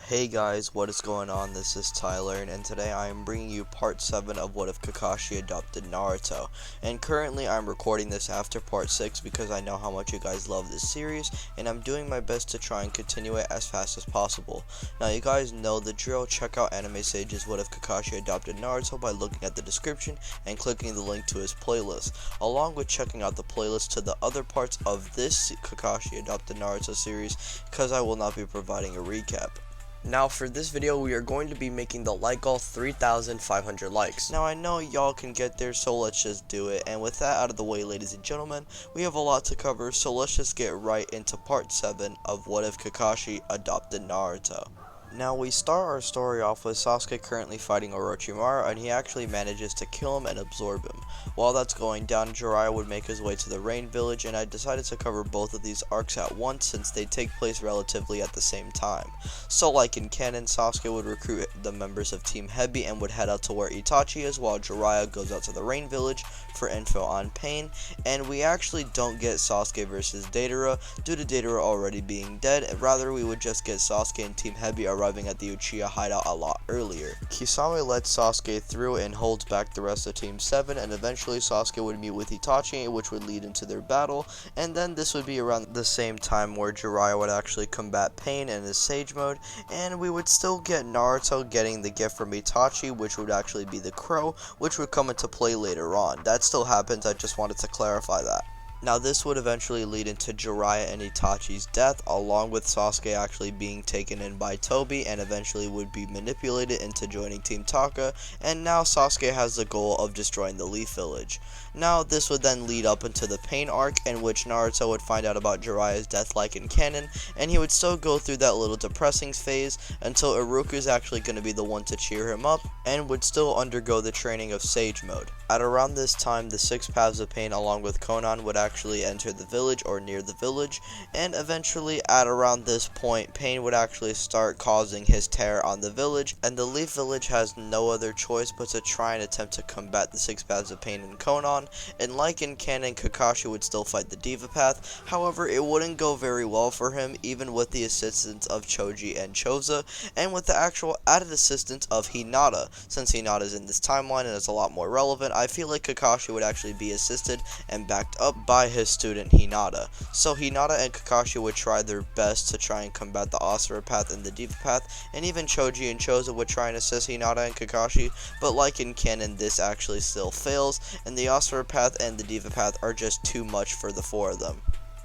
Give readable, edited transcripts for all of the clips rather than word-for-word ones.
Hey guys, what is going on? This is Tyler, and today I am bringing you part 7 of What If Kakashi Adopted Naruto. And currently I'm recording this after part 6 because I know how much you guys love this series, and I'm doing my best to try and continue it as fast as possible. Now you guys know the drill. Check out Anime Sage's What If Kakashi Adopted Naruto by looking at the description and clicking the link to his playlist, along with checking out the playlist to the other parts of this Kakashi Adopted Naruto series, because I will not be providing a recap. Now for this video, we are going to be making the like goal 3,500 likes. Now I know y'all can get there, so let's just do it. And with that out of the way, ladies and gentlemen, we have a lot to cover, so let's just get right into part 7 of What If Kakashi Adopted Naruto. Now we start our story off with Sasuke currently fighting Orochimaru, and he actually manages to kill him and absorb him. While that's going down, Jiraiya would make his way to the Rain Village, and I decided to cover both of these arcs at once since they take place relatively at the same time. So like in canon, Sasuke would recruit the members of Team Heavy and would head out to where Itachi is, while Jiraiya goes out to the Rain Village for info on Pain, and we actually don't get Sasuke versus Deidara due to Deidara already being dead. Rather, we would just get Sasuke and Team Heavy arriving at the Uchiha hideout a lot earlier. Kisame lets Sasuke through and holds back the rest of Team 7, and eventually Sasuke would meet with Itachi, which would lead into their battle, and then this would be around the same time where Jiraiya would actually combat Pain in his Sage mode, and we would still get Naruto getting the gift from Itachi, which would actually be the crow, which would come into play later on. That still happens, I just wanted to clarify that. Now this would eventually lead into Jiraiya and Itachi's death, along with Sasuke actually being taken in by Tobi and eventually would be manipulated into joining Team Taka, and now Sasuke has the goal of destroying the Leaf Village. Now this would then lead up into the Pain arc, in which Naruto would find out about Jiraiya's death like in canon, and he would still go through that little depressing phase until Iruku's actually going to be the one to cheer him up, and would still undergo the training of Sage mode. At around this time, the Six Paths of Pain along with Konan would actually enter the village or near the village, and eventually at around this point, Pain would actually start causing his terror on the village, and the Leaf Village has no other choice but to try and attempt to combat the Six Paths of Pain and Konan, and like in canon, Kakashi would still fight the Diva Path. However, it wouldn't go very well for him, even with the assistance of Choji and Choza, and with the actual added assistance of Hinata. Since Hinata is in this timeline and is a lot more relevant, I feel like Kakashi would actually be assisted and backed up by his student Hinata. So Hinata and Kakashi would try their best to try and combat the Asura Path and the Diva Path, and even Choji and Choza would try and assist Hinata and Kakashi, but like in canon, this actually still fails, and the Asura Path and the Diva Path are just too much for the four of them.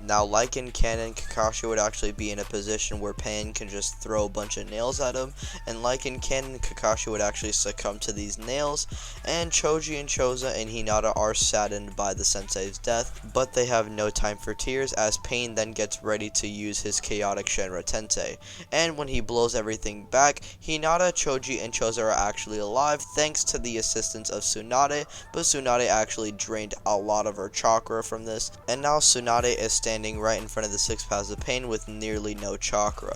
Now, like in canon, Kakashi would actually be in a position where Pain can just throw a bunch of nails at him, and like in canon, Kakashi would actually succumb to these nails, and Choji and Choza and Hinata are saddened by the sensei's death, but they have no time for tears as Pain then gets ready to use his chaotic Shenra Tensei, and when he blows everything back, Hinata, Choji, and Choza are actually alive thanks to the assistance of Tsunade, but Tsunade actually drained a lot of her chakra from this, and now Tsunade is standing right in front of the Six Paths of Pain with nearly no chakra.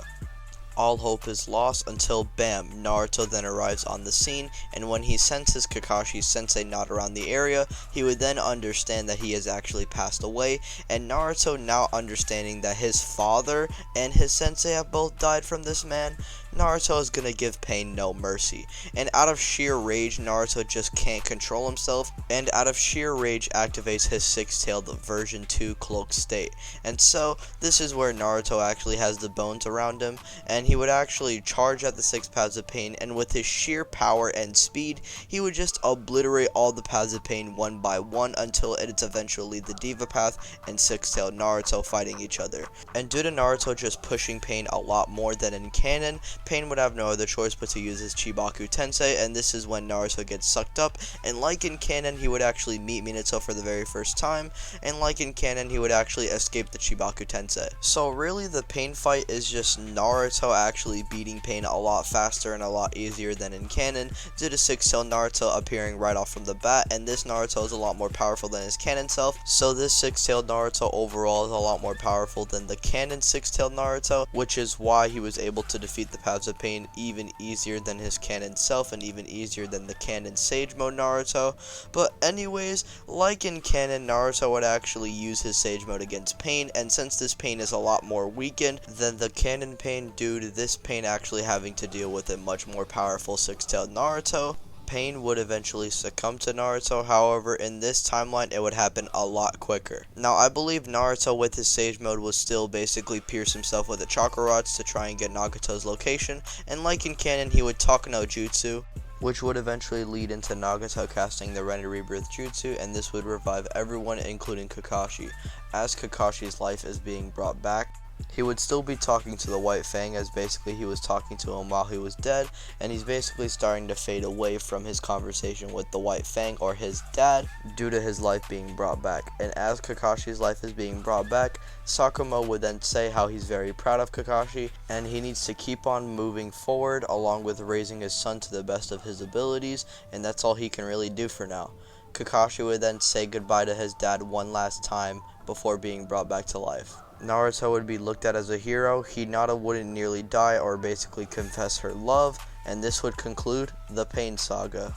All hope is lost until bam, Naruto then arrives on the scene, and when he senses Kakashi's sensei not around the area, he would then understand that he has actually passed away, and Naruto, now understanding that his father and his sensei have both died from this man, Naruto is gonna give Pain no mercy, and out of sheer rage, Naruto just can't control himself, and out of sheer rage activates his six-tailed version 2 cloak state, and so this is where Naruto actually has the bones around him, and he would actually charge at the Six Paths of Pain, and with his sheer power and speed, he would just obliterate all the Paths of Pain one by one until it's eventually the Diva Path and Six-Tailed Naruto fighting each other. And due to Naruto just pushing Pain a lot more than in canon, Pain would have no other choice but to use his Chibaku Tensei, and this is when Naruto gets sucked up, and like in canon, he would actually meet Minato for the very first time, and like in canon, he would actually escape the Chibaku Tensei. So really, the Pain fight is just Naruto actually beating Pain a lot faster and a lot easier than in canon, due to Six-Tailed Naruto appearing right off from the bat, and this Naruto is a lot more powerful than his canon self, so this Six-Tailed Naruto overall is a lot more powerful than the canon Six-Tailed Naruto, which is why he was able to defeat the Paths of Pain even easier than his canon self, and even easier than the canon Sage Mode Naruto. But anyways, like in canon, Naruto would actually use his Sage Mode against Pain, and since this Pain is a lot more weakened than the canon Pain due to to this Pain actually having to deal with a much more powerful six-tailed Naruto. Pain would eventually succumb to Naruto, however, in this timeline it would happen a lot quicker. Now, I believe Naruto with his Sage Mode will still basically pierce himself with the chakra rods to try and get Nagato's location, and like in canon, he would talk no jutsu, which would eventually lead into Nagato casting the Ren Rebirth Jutsu, and this would revive everyone, including Kakashi. As Kakashi's life is being brought back, he would still be talking to the White Fang, as basically he was talking to him while he was dead, and he's basically starting to fade away from his conversation with the White Fang or his dad due to his life being brought back. And as Kakashi's life is being brought back, Sakumo would then say how he's very proud of Kakashi and he needs to keep on moving forward along with raising his son to the best of his abilities, and that's all he can really do for now. Kakashi would then say goodbye to his dad one last time before being brought back to life. Naruto would be looked at as a hero, Hinata wouldn't nearly die or basically confess her love, and this would conclude the Pain Saga.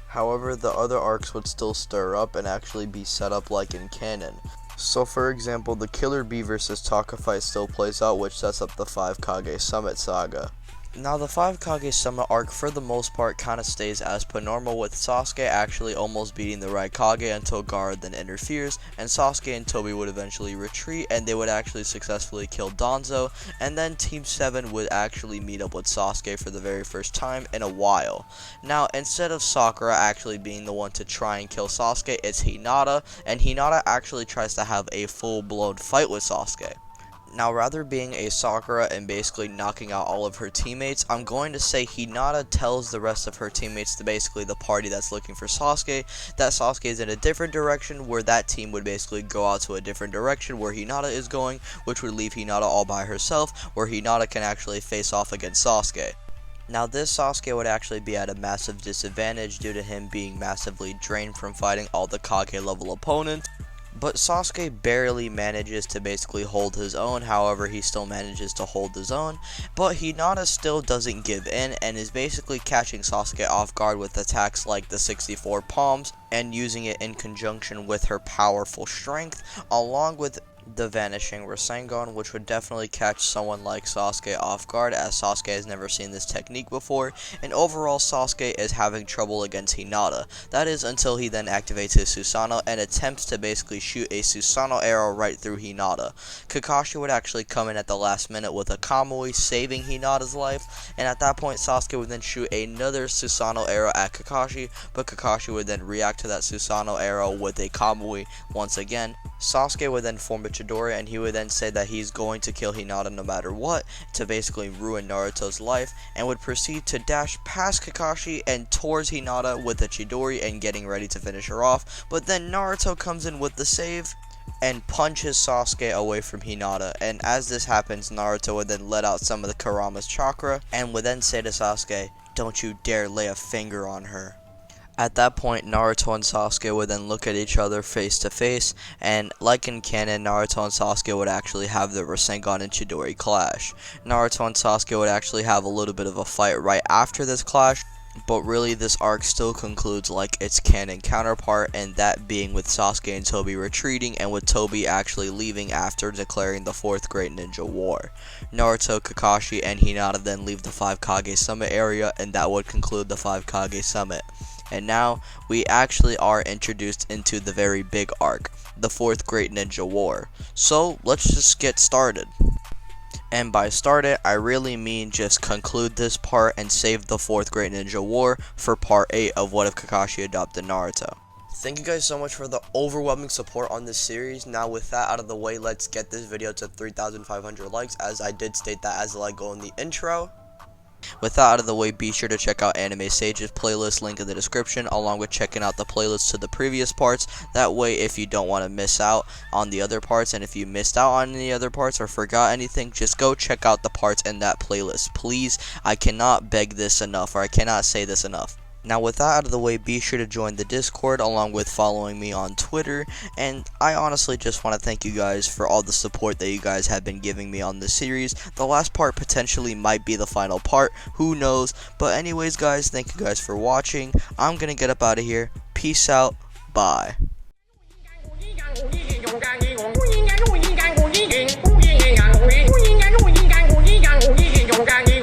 However, the other arcs would still stir up and actually be set up like in canon. So for example, the Killer Bee vs. Taka fight still plays out, which sets up the 5 Kage Summit Saga. Now the 5 Kage Summit arc for the most part kinda stays as per normal, with Sasuke actually almost beating the Raikage until Gaara then interferes, and Sasuke and Tobi would eventually retreat and they would actually successfully kill Danzo, and then Team 7 would actually meet up with Sasuke for the very first time in a while. Now instead of Sakura actually being the one to try and kill Sasuke, it's Hinata, and Hinata actually tries to have a full-blown fight with Sasuke. Now, rather being a Sakura and basically knocking out all of her teammates, I'm going to say Hinata tells the rest of her teammates, to basically the party that's looking for Sasuke, that Sasuke is in a different direction, where that team would basically go out to a different direction where Hinata is going, which would leave Hinata all by herself, where Hinata can actually face off against Sasuke. Now this Sasuke would actually be at a massive disadvantage due to him being massively drained from fighting all the Kage level opponents. But Sasuke barely manages to basically hold his own, however he still manages to hold his own, but Hinata still doesn't give in and is basically catching Sasuke off guard with attacks like the 64 palms and using it in conjunction with her powerful strength, along with the Vanishing Rasengan, which would definitely catch someone like Sasuke off guard, as Sasuke has never seen this technique before, and overall Sasuke is having trouble against Hinata. That is until he then activates his Susanoo and attempts to basically shoot a Susanoo arrow right through Hinata. Kakashi would actually come in at the last minute with a Kamui, saving Hinata's life, and at that point Sasuke would then shoot another Susanoo arrow at Kakashi, but Kakashi would then react to that Susanoo arrow with a Kamui once again. Sasuke would then form a Chidori, and he would then say that he's going to kill Hinata no matter what, to basically ruin Naruto's life, and would proceed to dash past Kakashi and towards Hinata with a Chidori and getting ready to finish her off, but then Naruto comes in with the save and punches Sasuke away from Hinata, and as this happens, Naruto would then let out some of the Kurama's chakra, and would then say to Sasuke, "Don't you dare lay a finger on her." At that point, Naruto and Sasuke would then look at each other face to face, and like in canon, Naruto and Sasuke would actually have the Rasengan and Chidori clash. Naruto and Sasuke would actually have a little bit of a fight right after this clash, but really this arc still concludes like its canon counterpart, and that being with Sasuke and Tobi retreating, and with Tobi actually leaving after declaring the 4th Great Ninja War. Naruto, Kakashi, and Hinata then leave the 5 Kage Summit area, and that would conclude the 5 Kage Summit. And now, we actually are introduced into the very big arc, the 4th Great Ninja War. So, let's just get started. And by started, I really mean just conclude this part and save the 4th Great Ninja War for part 8 of What If Kakashi Adopted Naruto. Thank you guys so much for the overwhelming support on this series. Now with that out of the way, let's get this video to 3,500 likes, as I did state that as a like goal in the intro. With that out of the way, be sure to check out Anime Sage's playlist, link in the description, along with checking out the playlist to the previous parts. That way, if you don't want to miss out on the other parts, and if you missed out on any other parts or forgot anything, just go check out the parts in that playlist. Please, I cannot beg this enough, or I cannot say this enough. Now with that out of the way, be sure to join the Discord along with following me on Twitter, and I honestly just want to thank you guys for all the support that you guys have been giving me on this series. The last part potentially might be the final part, who knows, but anyways guys, thank you guys for watching. I'm gonna get up out of here. Peace out, bye. Hokage